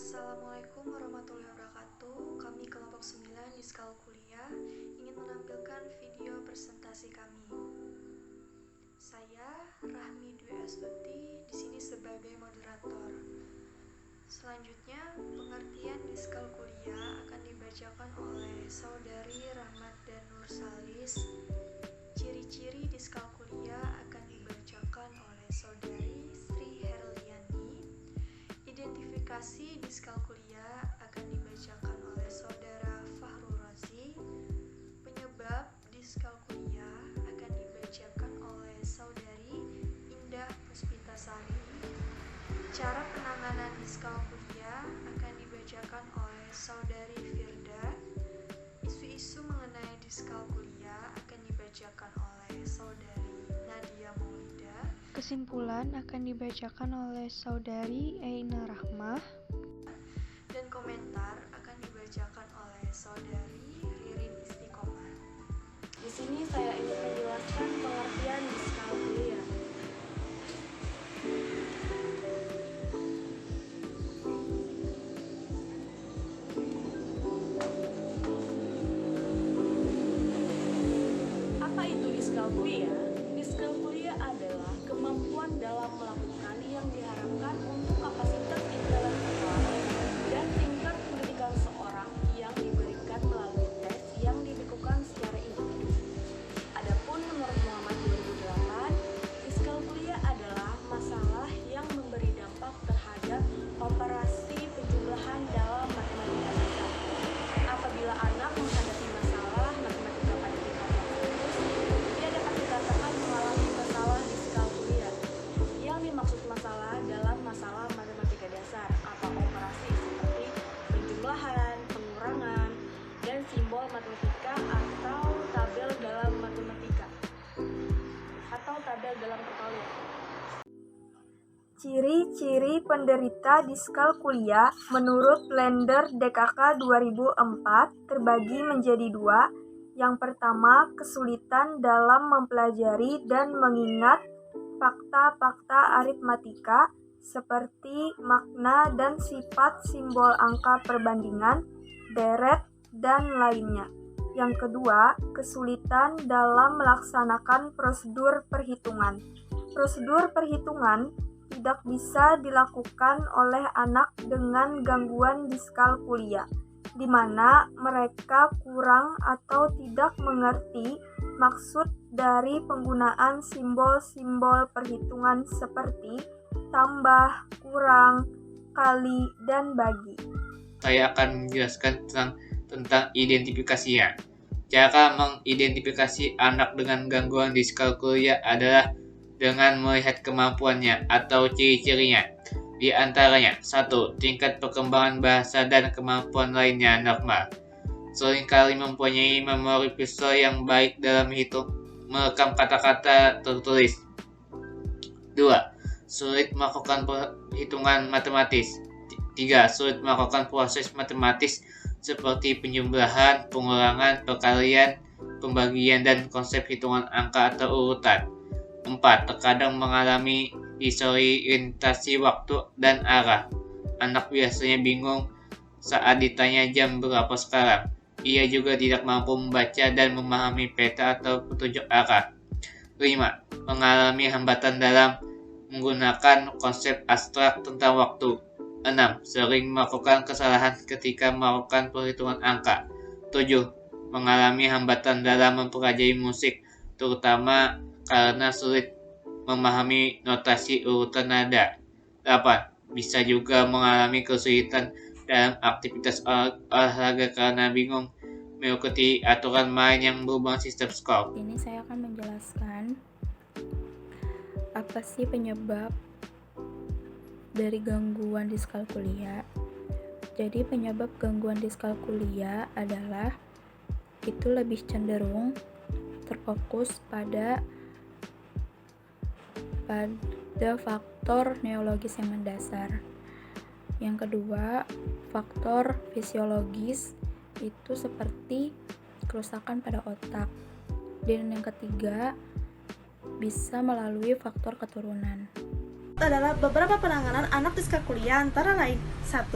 Assalamualaikum warahmatullahi wabarakatuh. Kami kelompok 9 di Skal Kuliah ingin menampilkan video presentasi kami. Saya Rahmi Dwi Astuti di sini sebagai moderator. Selanjutnya, pengertian di Skal Kuliah akan dibacakan oleh Saudari Rahmat dan Nursalis. Ciri-ciri di Skal Kuliah akan dibacakan oleh Saudari Sri Herliani. Identifikasi di Skal Kuliah akan dibacakan oleh Saudara Fahrul Razi. Penyebab di Skal Kuliah akan dibacakan oleh Saudari Indah Puspitasari. Cara penanganan di Skal Kuliah akan dibacakan oleh Saudari Firda. Isu-isu mengenai di Skal Kuliah akan dibacakan oleh Saudari Nadia Maulida. Kesimpulan akan dibacakan oleh Saudari Eina Rahmah. Dan komentar akan dibacakan oleh Saudari Ririn Istiqomah. Di sini saya ingin menjelaskan pengertian di Skal Kuliah. Apa itu di Skal Kuliah? Di Skal Kuliah adalah kemampuan dalam melakukan yang diharapkan untuk kapasitas intelektual dan tingkat pendidikan seorang yang diberikan melalui tes yang dilakukan secara individu. Adapun menurut Muhammad 2008, di Skal Kuliah adalah masalah yang memberi dampak terhadap operasi penjumlahan dalam matematika dasar. Apabila anak menghadapi masalah matematika pada tingkat yang serius, dia dapat dikatakan mengalami masalah di Skal Kuliah. Yang dimaksud masalah dalam masalah matematika dasar atau operasi seperti penjumlahan, pengurangan, dan simbol matematika atau tabel dalam matematika atau tabel dalam perkalian. Ciri-ciri penderita di Skal Kuliah menurut Blender DKK 2004 terbagi menjadi dua. Yang pertama, kesulitan dalam mempelajari dan mengingat fakta-fakta aritmatika seperti makna dan sifat simbol angka perbandingan, deret, dan lainnya. Yang kedua, kesulitan dalam melaksanakan prosedur perhitungan. Prosedur perhitungan tidak bisa dilakukan oleh anak dengan gangguan di Skal Kuliah, di mana mereka kurang atau tidak mengerti maksud dari penggunaan simbol-simbol perhitungan seperti tambah, kurang, kali, dan bagi. Saya akan menjelaskan tentang identifikasinya. Cara mengidentifikasi anak dengan gangguan di Skal Kuliah adalah dengan melihat kemampuannya atau ciri-cirinya. Di antaranya, 1. Tingkat perkembangan bahasa dan kemampuan lainnya normal. Seringkali mempunyai memori visual yang baik dalam merekam kata-kata tertulis. 2. Sulit melakukan perhitungan matematis. 3. Sulit melakukan proses matematis seperti penjumlahan, pengurangan, perkalian, pembagian, dan konsep hitungan angka atau urutan. 4. Terkadang mengalami disorientasi waktu dan arah. Anak biasanya bingung saat ditanya jam berapa sekarang. Ia juga tidak mampu membaca dan memahami peta atau petunjuk arah. 5. Mengalami hambatan dalam menggunakan konsep abstrak tentang waktu. 6. Sering melakukan kesalahan ketika melakukan perhitungan angka. 7. Mengalami hambatan dalam mempelajari musik, terutama karena sulit memahami notasi urutan nada. 8. Bisa juga mengalami kesulitan dalam aktivitas olahraga karena bingung mengikuti aturan main yang berubah sistem skor. Ini saya akan menjelaskan apa sih penyebab dari gangguan di Skal Kuliah. Jadi penyebab gangguan di Skal Kuliah adalah itu lebih cenderung terfokus pada faktor neurologis yang mendasar. Yang kedua, faktor fisiologis itu seperti kerusakan pada otak. Dan yang ketiga, bisa melalui faktor keturunan. adalah beberapa penanganan anak di skala kuliah antara lain. 1.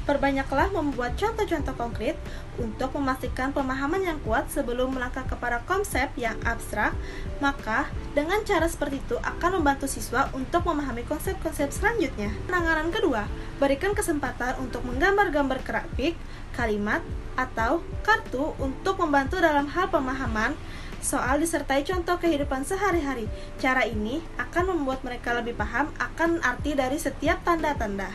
Perbanyaklah membuat contoh-contoh konkret untuk memastikan pemahaman yang kuat sebelum melangkah kepada konsep yang abstrak. Maka, dengan cara seperti itu akan membantu siswa untuk memahami konsep-konsep selanjutnya. Penanganan kedua, berikan kesempatan untuk menggambar-gambar grafik, kalimat, atau kartu untuk membantu dalam hal pemahaman soal disertai contoh kehidupan sehari-hari. Cara ini akan membuat mereka lebih paham akan arti dari setiap tanda-tanda.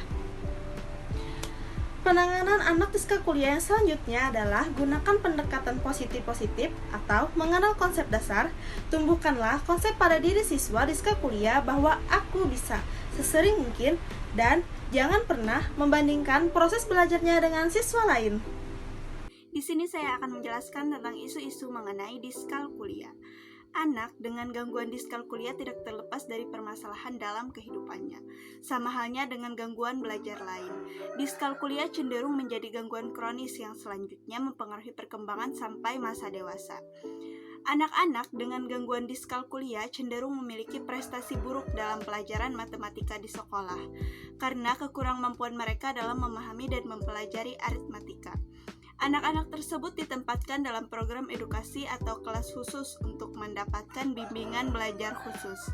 Penanganan anak di skala kuliah yang selanjutnya adalah gunakan pendekatan positif-positif atau mengenal konsep dasar. Tumbuhkanlah konsep pada diri siswa di skala kuliah bahwa aku bisa sesering mungkin dan jangan pernah membandingkan proses belajarnya dengan siswa lain. Di sini saya akan menjelaskan tentang isu-isu mengenai diskalkulia. Anak dengan gangguan diskalkulia tidak terlepas dari permasalahan dalam kehidupannya. Sama halnya dengan gangguan belajar lain. Diskalkulia cenderung menjadi gangguan kronis yang selanjutnya mempengaruhi perkembangan sampai masa dewasa. Anak-anak dengan gangguan diskalkulia cenderung memiliki prestasi buruk dalam pelajaran matematika di sekolah, karena kekurangmampuan mereka dalam memahami dan mempelajari aritmatika. Anak-anak tersebut ditempatkan dalam program edukasi atau kelas khusus untuk mendapatkan bimbingan belajar khusus.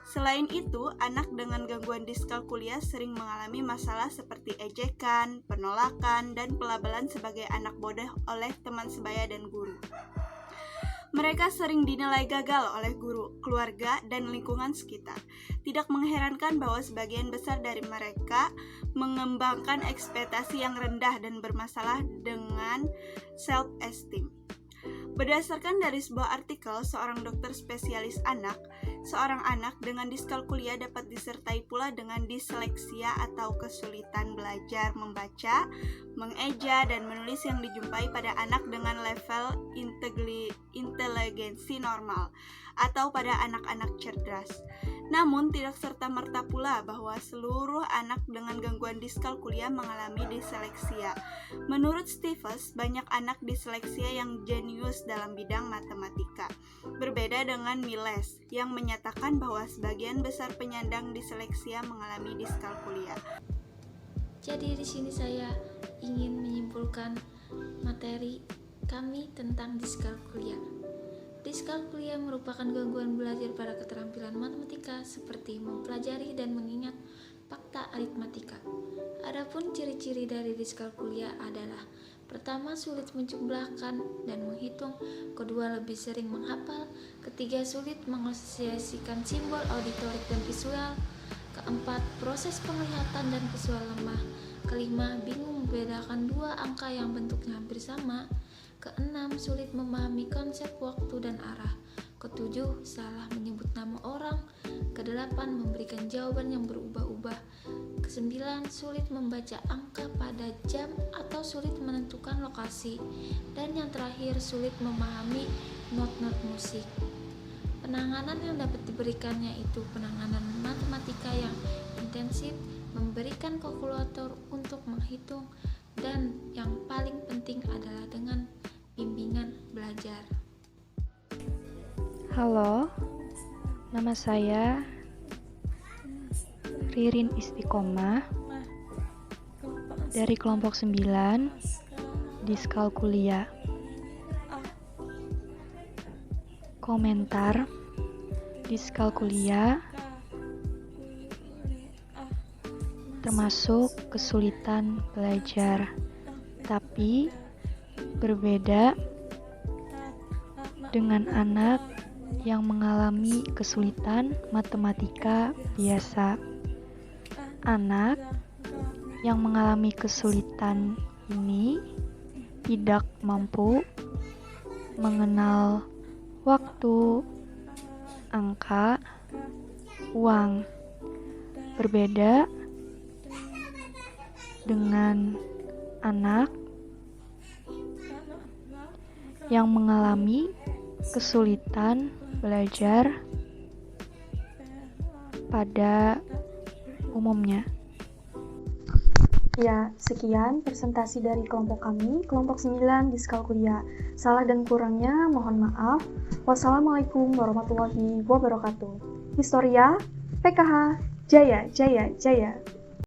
Selain itu, anak dengan gangguan diskalkulia sering mengalami masalah seperti ejekan, penolakan, dan pelabelan sebagai anak bodoh oleh teman sebaya dan guru. Mereka sering dinilai gagal oleh guru, keluarga, dan lingkungan sekitar. Tidak mengherankan bahwa sebagian besar dari mereka mengembangkan ekspektasi yang rendah dan bermasalah dengan self-esteem. Berdasarkan dari sebuah artikel seorang dokter spesialis anak, seorang anak dengan diskalkulia dapat disertai pula dengan disleksia atau kesulitan belajar membaca, mengeja, dan menulis yang dijumpai pada anak dengan level inteligensi normal atau pada anak-anak cerdas. Namun, tidak serta-merta pula bahwa seluruh anak dengan gangguan diskalkulia mengalami disleksia. Menurut Stevens, banyak anak disleksia yang jenius dalam bidang matematika. Berbeda dengan Miles, yang menyatakan bahwa sebagian besar penyandang disleksia mengalami diskalkulia. Jadi di sini saya ingin menyimpulkan materi kami tentang diskalkulia. Diskalkulia merupakan gangguan belajar pada keterampilan matematika seperti mempelajari dan mengingat fakta aritmatika. Adapun ciri-ciri dari diskalkulia adalah: pertama, sulit menjumlahkan dan menghitung; kedua, lebih sering menghafal; ketiga, sulit mengasosiasikan simbol auditorik dan visual; keempat, proses penglihatan dan visual lemah; kelima, bingung membedakan dua angka yang bentuknya hampir sama; keenam, sulit memahami konsep waktu dan arah; ketujuh, salah menyebut nama orang; kedelapan, memberikan jawaban yang berubah-ubah; kesembilan, sulit membaca angka pada jam atau sulit menentukan lokasi; dan yang terakhir, sulit memahami not-not musik. Penanganan yang dapat diberikannya itu penanganan matematika yang intensif, memberikan kalkulator untuk menghitung, dan yang paling penting adalah dengan bimbingan belajar. Halo, nama saya Ririn Istiqomah dari kelompok 9 diskalkulia. Komentar: diskalkulia termasuk kesulitan belajar, tapi berbeda dengan anak yang mengalami kesulitan matematika biasa. Anak yang mengalami kesulitan ini tidak mampu mengenal waktu, angka, uang. Berbeda dengan anak yang mengalami kesulitan belajar pada umumnya. Ya, sekian presentasi dari kelompok kami, kelompok 9 diskalkulia. Salah dan kurangnya mohon maaf. Wassalamualaikum warahmatullahi wabarakatuh. Historia PKH Jaya, jaya, jaya.